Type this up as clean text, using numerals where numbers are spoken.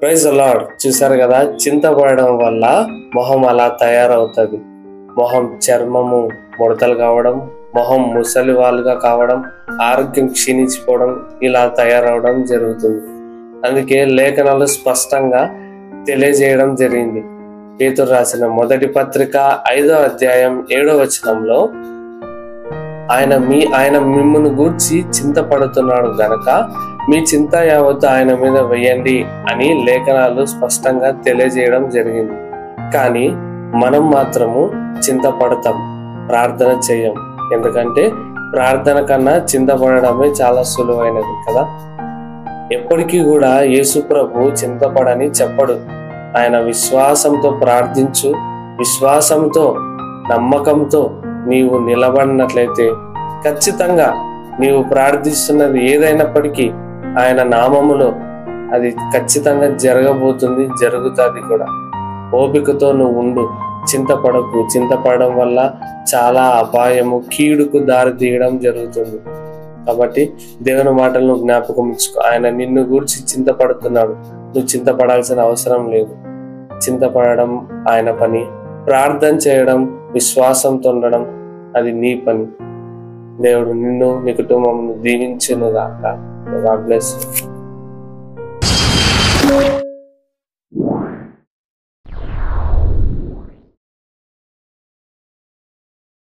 Praise the lord. చూసారు కదా, చింతపడడం వల్ల మొహం అలా తయారవుతుంది. మొహం చర్మము ముడతలు కావడం, మొహం ముసలి వాళ్ళుగా కావడం, ఆరోగ్యం క్షీణించిపోవడం, ఇలా తయారవడం జరుగుతుంది. అందుకే లేఖనాలు స్పష్టంగా తెలియజేయడం జరిగింది. పేతురు రాసిన మొదటి పత్రిక 5వ అధ్యాయం 7వ వచనంలో ఆయన మిమ్మును గూర్చి చింతపడుతున్నాడు గనక మీ చింత యావత్తు ఆయన మీద వేయండి అని లేఖనాలు స్పష్టంగా తెలియజేయడం జరిగింది. కానీ మనం మాత్రము చింతపడతాం, ప్రార్థన చేయం. ఎందుకంటే ప్రార్థన కన్నా చింతపడడమే చాలా సులువైనది కదా. ఎప్పటికీ కూడా యేసు ప్రభు చింతపడని చెప్పడు. ఆయన విశ్వాసంతో ప్రార్థించు, విశ్వాసంతో నమ్మకంతో నీవు నిలబడినట్లయితే ఖచ్చితంగా నీవు ప్రార్థిస్తున్నది ఏదైనప్పటికీ ఆయన నామములో అది ఖచ్చితంగా జరగబోతుంది, జరుగుతుంది కూడా. ఓపికతో నువ్వు ఉండు, చింతపడకు. చింతపడడం వల్ల చాలా అపాయము, కీడుకు దారి తీయడం జరుగుతుంది. కాబట్టి దేవుని మాటలను జ్ఞాపకం ఉంచుకో. ఆయన నిన్ను గూర్చి చింతపడుతున్నాడు, నువ్వు చింతపడాల్సిన అవసరం లేదు. చింతపడడం ఆయన పని, ప్రార్థన చేయడం, విశ్వాసంతో ఉండడం అది నీ పని. దేవుడు నిన్ను, నీ కుటుంబం దీవించును గాక. God bless you.